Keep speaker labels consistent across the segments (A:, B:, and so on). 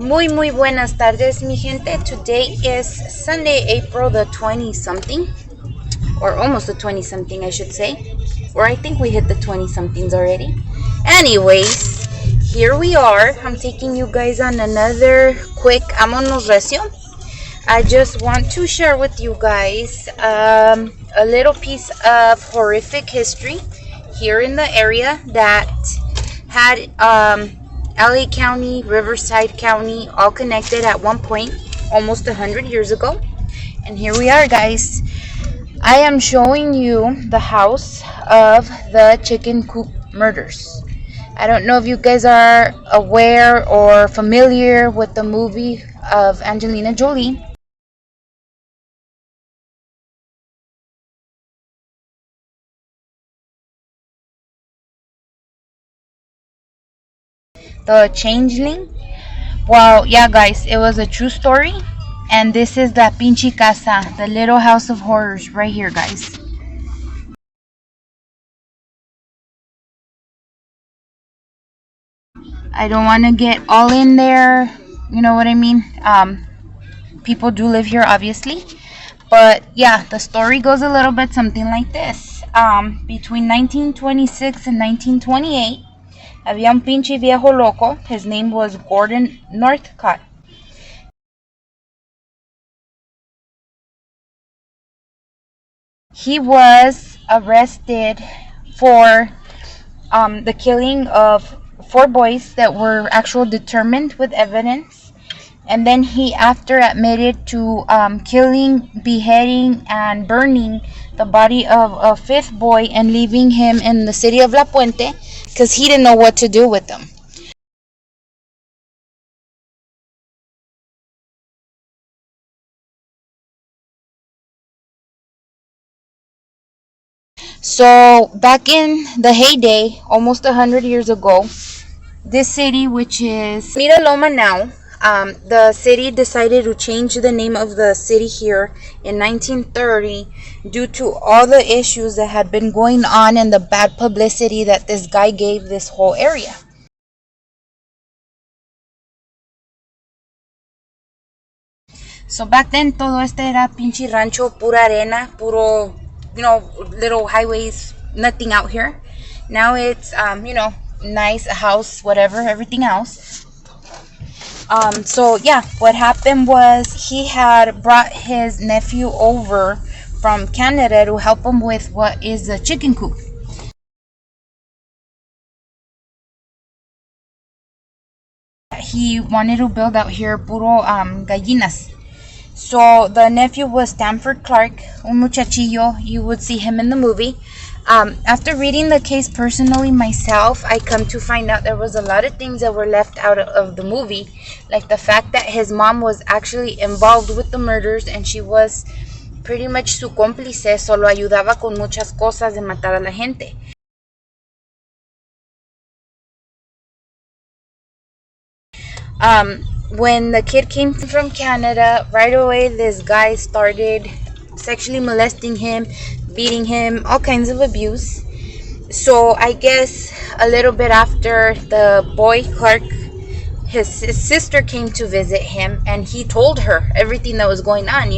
A: Muy buenas tardes, mi gente. Today is Sunday, April the 20 something, or almost the 20 something, I should say. Or I think we hit the 20 somethings already. Anyways, here we are. I'm taking you guys on another quick Amonos Recio. I just want to share with you guys a little piece of horrific history here in the area that had LA County, Riverside County, all connected at one point, almost 100 years ago. And here we are, guys. I am showing you the house of the chicken coop murders. I don't know if you guys are aware or familiar with the movie of Angelina Jolie. The Changeling. Well, yeah, guys, it was a true story. And this is the pinche casa, the little house of horrors right here, guys. I don't want to get all in there, you know what I mean? People do live here, obviously. But yeah, the story goes a little bit something like this. Between 1926 and 1928, había un pinche viejo loco. His name was Gordon Northcott. He was arrested for the killing of 4 boys that were actually determined with evidence. And then he after admitted to killing, beheading, and burning the body of a 5th boy and leaving him in the city of La Puente because he didn't know what to do with them. So back in the heyday, almost 100 years ago, this city, which is Mira Loma now, the city decided to change the name of the city here in 1930 due to all the issues that had been going on and the bad publicity that this guy gave this whole area. So back then, todo este era pinche rancho, pura arena, puro, little highways, nothing out here. Now it's, nice, a house, whatever, everything else. So yeah, what happened was he had brought his nephew over from Canada to help him with what is a chicken coop. He wanted to build out here puro gallinas. So the nephew was Stanford Clark, un muchachillo. You would see him in the movie. After reading the case personally myself, I come to find out there was a lot of things that were left out of the movie, like the fact that his mom was actually involved with the murders and she was pretty much su cómplice, solo ayudaba con muchas cosas de matar a la gente. When the kid came from Canada, right away this guy started sexually molesting him, beating him, all kinds of abuse. So I guess a little bit after, the boy Clark, his sister came to visit him, and he told her everything that was going on.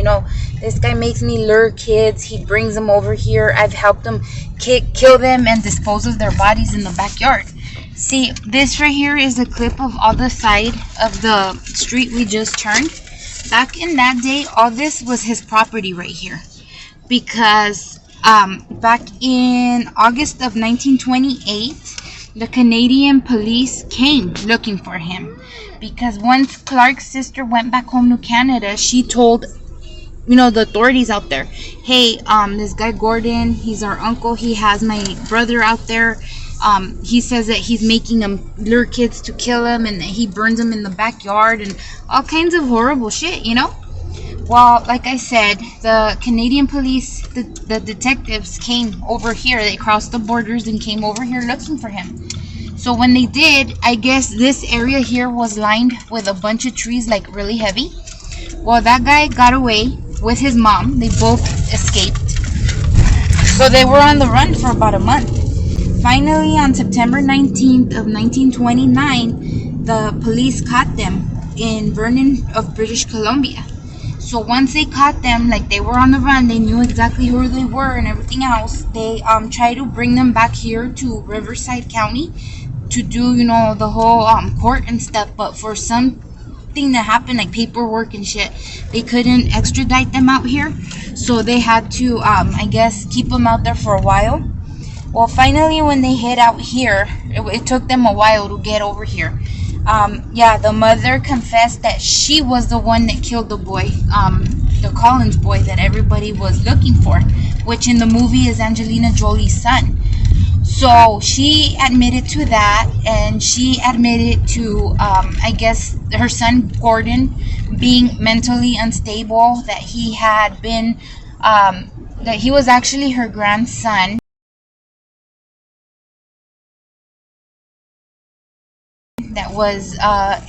A: This guy makes me lure kids, he brings them over here, I've helped him kill them and dispose of their bodies in the backyard. See, this right here is a clip of other side of the street we just turned. Back in that day, all this was his property right here. Because back in August of 1928, the Canadian police came looking for him. Because once Clark's sister went back home to Canada, she told, the authorities out there, hey, this guy Gordon, he's our uncle, he has my brother out there. He says that he's making them lure kids to kill him and that he burns them in the backyard and all kinds of horrible shit, Well, like I said, the Canadian police, the detectives came over here. They crossed the borders and came over here looking for him. So when they did, I guess this area here was lined with a bunch of trees, like really heavy. Well, that guy got away with his mom. They both escaped. So they were on the run for about a month. Finally, on September 19th of 1929, the police caught them in Vernon of British Columbia. So once they caught them, like they were on the run, they knew exactly who they were and everything else. They tried to bring them back here to Riverside County to do, the whole court and stuff. But for something that happened, like paperwork and shit, they couldn't extradite them out here. So they had to, I guess, keep them out there for a while. Well, finally, when they hit out here, it took them a while to get over here. The mother confessed that she was the one that killed the boy, the Collins boy that everybody was looking for, which in the movie is Angelina Jolie's son. So she admitted to that, and she admitted to, I guess, her son Gordon being mentally unstable, that he had been, that he was actually her grandson. That was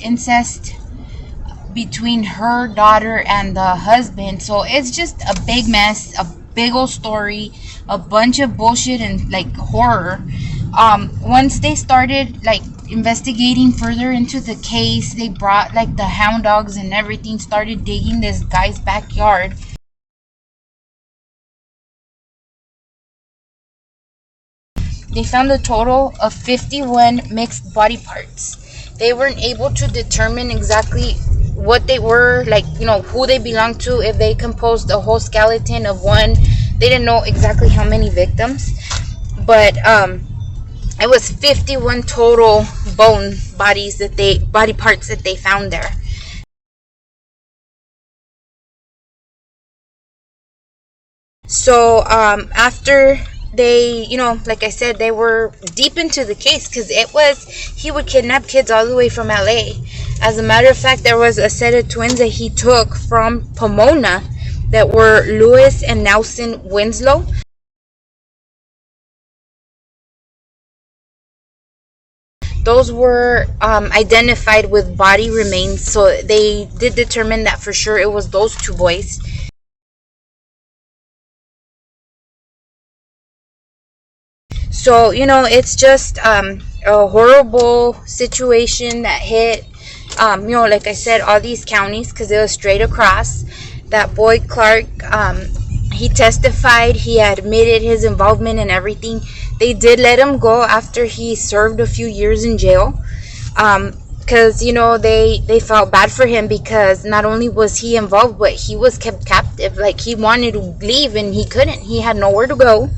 A: incest between her daughter and the husband. So it's just a big mess, a big old story, a bunch of bullshit and like horror. Once they started like investigating further into the case, they brought like the hound dogs and everything, started digging this guy's backyard. They found a total of 51 mixed body parts. They weren't able to determine exactly what they were, like, who they belonged to, if they composed the whole skeleton of one. They didn't know exactly how many victims, but it was 51 total body parts that they found there. So after they, like I said, they were deep into the case, because he would kidnap kids all the way from LA. As a matter of fact, there was a set of twins that he took from Pomona that were Lewis and Nelson Winslow. Those were identified with body remains, so they did determine that for sure it was those two boys. So, it's just a horrible situation that hit, like I said, all these counties, because it was straight across. That boy Clark, he testified, he admitted his involvement in everything. They did let him go after he served a few years in jail, because, they felt bad for him, because not only was he involved, but he was kept captive. Like, he wanted to leave and he couldn't. He had nowhere to go.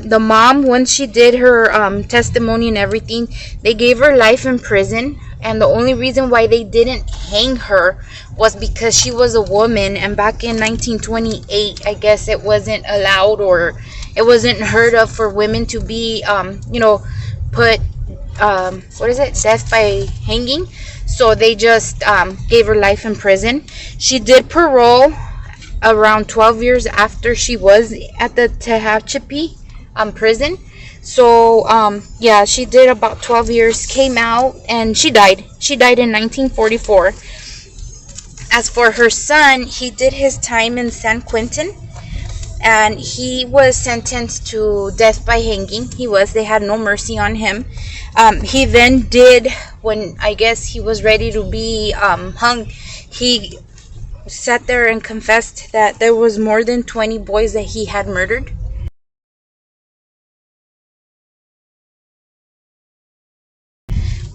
A: The mom, once she did her testimony and everything, they gave her life in prison. And the only reason why they didn't hang her was because she was a woman. And back in 1928, I guess it wasn't allowed, or it wasn't heard of for women to be, put, death by hanging. So they just gave her life in prison. She did parole around 12 years after she was at the Tehachapi prison. So she did about 12 years, came out, and she died in 1944. As for her son, he did his time in San Quentin, and he was sentenced to death by hanging. They had no mercy on him. He then did, when I guess he was ready to be hung, he sat there and confessed that there was more than 20 boys that he had murdered.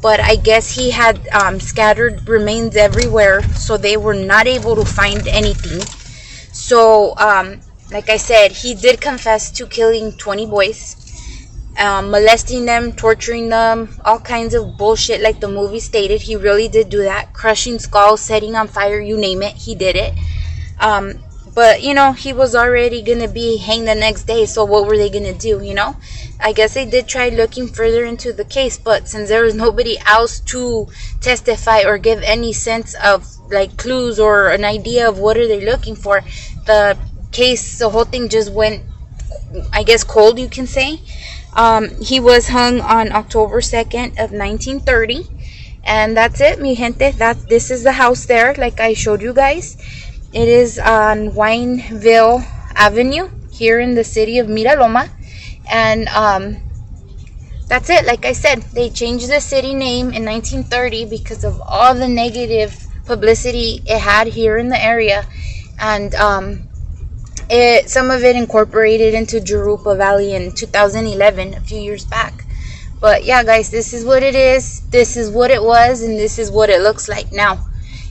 A: But I guess he had scattered remains everywhere, so they were not able to find anything. So, like I said, he did confess to killing 20 boys, molesting them, torturing them, all kinds of bullshit like the movie stated. He really did do that. Crushing skulls, setting on fire, you name it, he did it. But, he was already going to be hanged the next day, so what were they going to do, I guess they did try looking further into the case, but since there was nobody else to testify or give any sense of, like, clues or an idea of what are they looking for, the whole thing just went, I guess, cold, you can say. He was hung on October 2nd of 1930, and that's it, mi gente. This is the house there, like I showed you guys. It is on Wineville Avenue here in the city of Miraloma. And that's it. Like I said, they changed the city name in 1930 because of all the negative publicity it had here in the area, and some of it incorporated into Jurupa Valley in 2011, a few years back. But yeah, guys, this is what it is. This is what it was, and this is what it looks like now.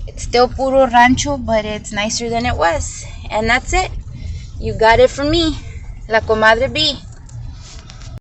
A: It's still puro rancho, but it's nicer than it was. And that's it. You got it from me, La Comadre B.